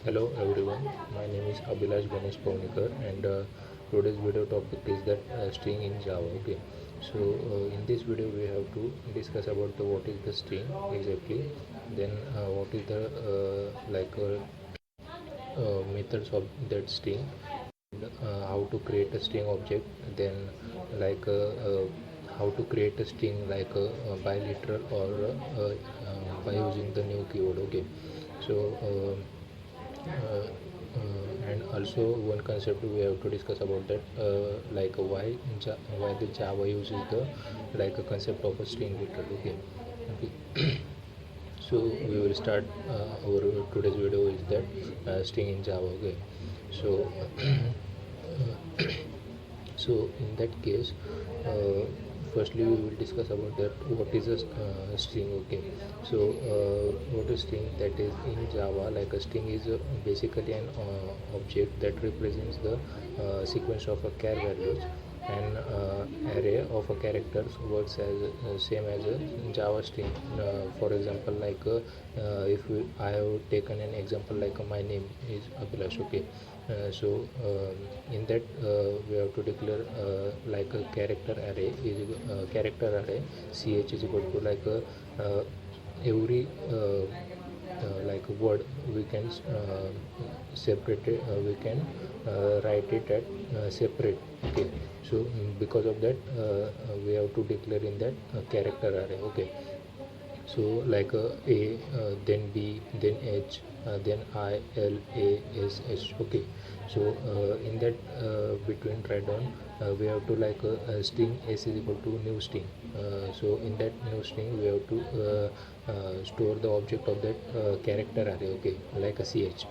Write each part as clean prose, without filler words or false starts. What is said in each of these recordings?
Hello everyone, my name is Abhilash Ganesh Pavnikar and today's video topic is that string in Java. Okay, so in this video we have to discuss about what is the string exactly, then what is the methods of that string, how to create a string object, then like how to create a string like bilateral or by using the new keyword. Okay, so and also one concept we have to discuss about that why the Java uses the like a concept of a string literal. Okay. So we will start our today's video is that string in Java. Okay, so so in that case, uh, firstly we will discuss about that what is a string. Okay, so what is string, that is in Java, like a string is basically an object that represents the sequence of a char values. An array of a characters works as same as a Java string. For example, I have taken an example like my name is Abhilash. Okay, in that we have to declare like a character array ch is equal to like a every like word we can separate it, we can write it at separate. Okay, so because of that we have to declare in that character array. Okay, so like a then b then h then I L A S H. Okay, so in that between write down we have to like string s is equal to new string. So in that new string we have to store the object of that character array. Okay, like a ch.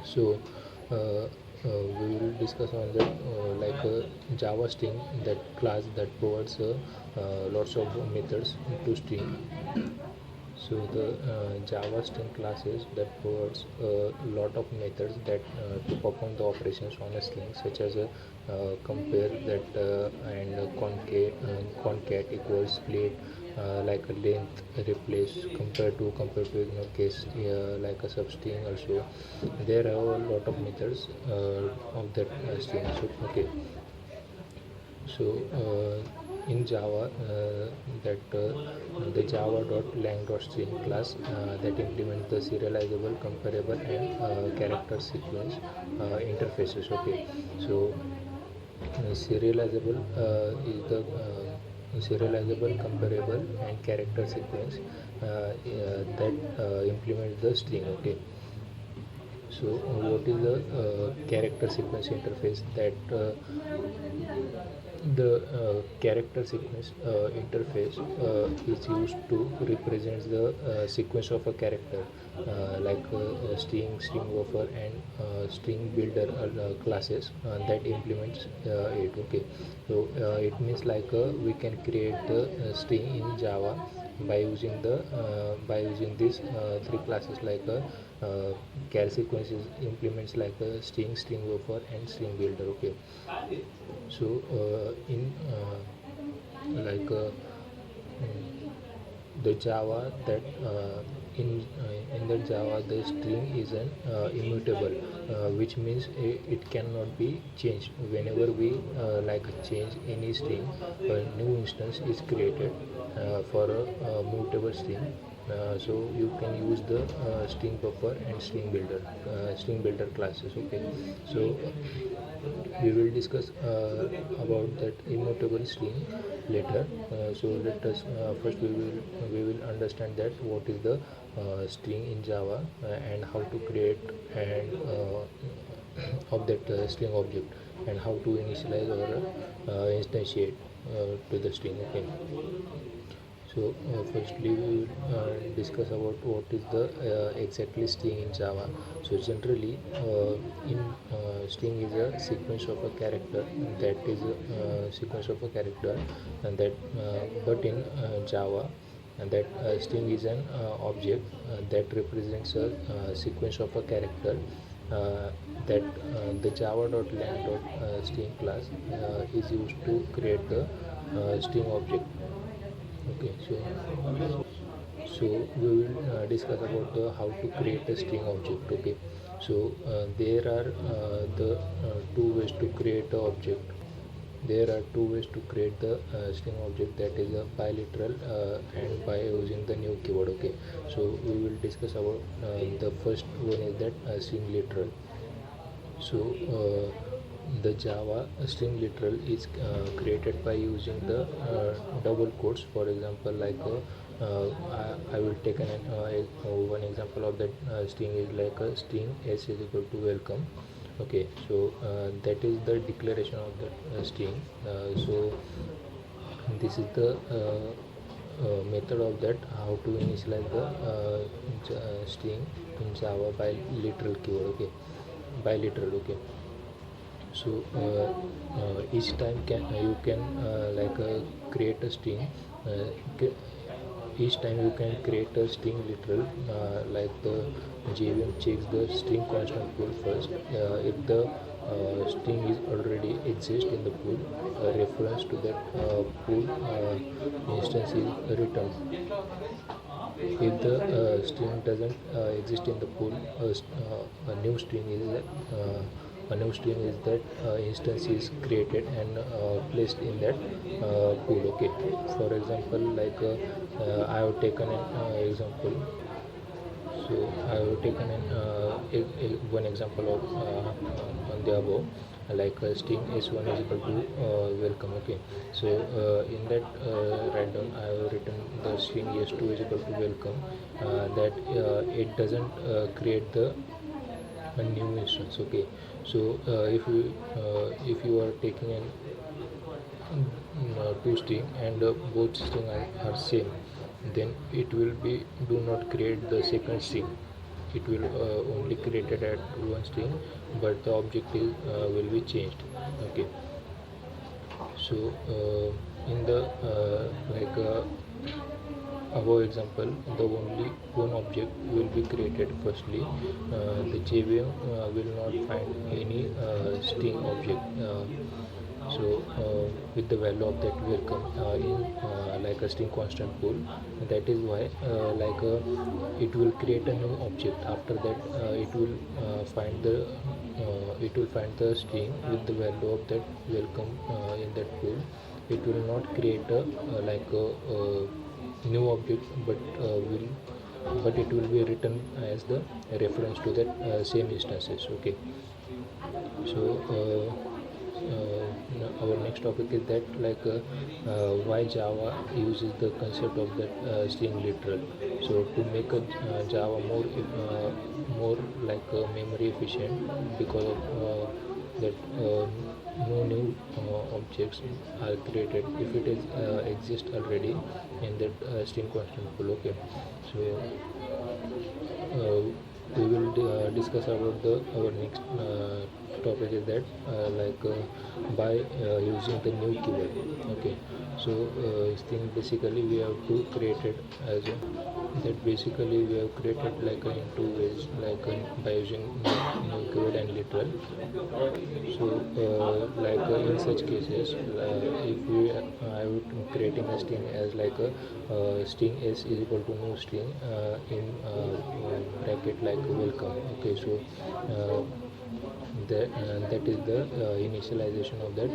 So we will discuss on that like Java string, that class that provides lots of methods to string. So the Java string classes that provides a lot of methods that to perform the operations on a string, such as a compare that and concat equals split, like a length, replace, compare to case like a substring. Also there are a lot of methods of that string. So okay, so in Java, that the java.lang.string class that implements the serializable, comparable, and character sequence interfaces. Okay, so serializable is the serializable, comparable, and character sequence that implements the string. Okay, so what is the character sequence interface? That the character sequence interface is used to represent the sequence of a character, string buffer, and string builder classes that implements it. Okay, so it means like we can create the string in Java by using these three classes, like char sequences implements like a string buffer, and string builder. Okay, so in like the Java that in the Java the string is an immutable, which means it cannot be changed. Whenever we like change any string, a new instance is created for a mutable string. So you can use the string buffer and string builder classes. Okay, so we will discuss about that immutable string later. So let us first we will understand that what is the string in Java and how to create and of that string object, and how to initialize or instantiate to the string. Okay, so firstly we will discuss about what is the exactly string in Java. So generally in string is a sequence of a character, that is a sequence of a character, and that but in Java, and that string is an object that represents a sequence of a character that the java.lang.string class is used to create the string object. Okay, So we will discuss about how to create a string object. Okay, so there are two ways to create an object. There are two ways to create the string object, that is a bilateral and by using the new keyword. Okay, so we will discuss about the first one is that string literal. So the Java string literal is created by using the double quotes. For example, like I will take one example of that string is like a string s is equal to welcome. Okay, so that is the declaration of that string. So this is the method of that, how to initialize the string in Java by literal keyword. Okay, by literal. Okay, so each time you can create a string. Uh, each time you can create a string literal, like the JVM checks the string constant pool first. If the string is already exist in the pool, a reference to that pool instance is returned. If the string doesn't exist in the pool, a new string is that instance is created and placed in that pool. Okay, for example, like I have taken an example. So I have taken one example of on the above, like string s1 is equal to welcome. Okay, so in that write down I have written the string s2 is equal to welcome, that it doesn't create the a new instance. Okay, so if you are taking an two string and both string are same, then it will be do not create the second string. It will only created at one string, but the object is will be changed. Okay, so in the above example, the only one object will be created. Firstly, the JVM will not find any string object. So with the value of that welcome in like a string constant pool, that is why it will create a new object. After that it will find the string with the value of that welcome in that pool. It will not create a new object, but it will be written as the reference to that same instances. Okay, so our next topic is that why Java uses the concept of that string literal. So to make a Java more memory efficient, because of that no new objects are created if it is exist already in that string constant pool. Okay, so we will discuss about the our next topic is that by using the new keyword. Okay, so thing basically we have to create it as a, that basically we have created in two ways, by using new keyword and literal. So in such cases, if we I would creating a string as a string s is equal to new string in bracket like welcome. Okay, so that is the initialization of that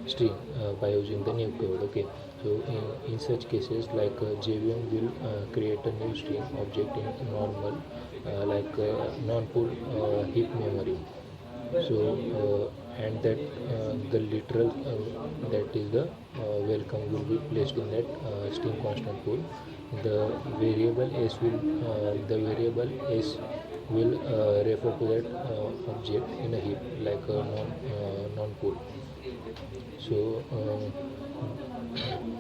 string by using the new keyword. Okay, so in such cases, JVM will create a new string object in normal non-pool heap memory. So and that the literal that is the welcome will be placed in that string constant pool. The variable s will refer to that object in a heap, like a non pool. So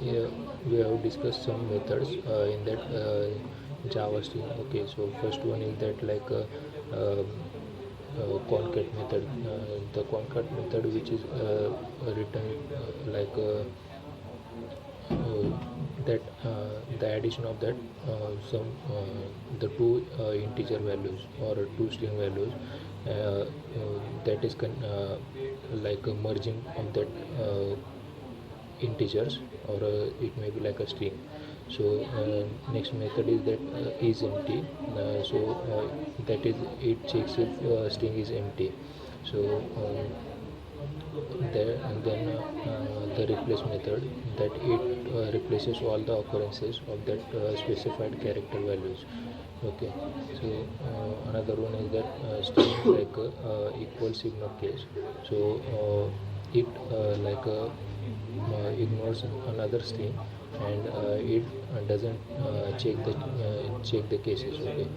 yeah, we have discussed some methods in that Java string. Okay, so first one is that concat method. The concat method, which is written that the addition of that some the two integer values or two string values, that is like a merging of that integers, or it may be like a string. So next method is that is empty. That is, it checks if string is empty. So and then the replace method, that it replaces all the occurrences of that specified character values. Okay. So another one is that string like equals ignore case. So it ignores another string, and it doesn't check the cases. Okay.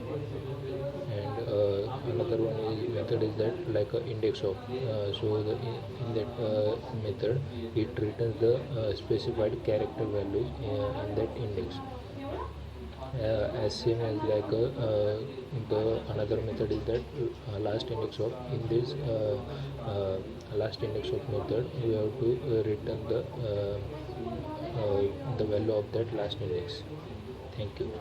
And another one is method is that like a index of. In that method, it returns the specified character values in that index. As same as like the another method is that last index of. In this last index of method, we have to return the value of that last index. Thank you.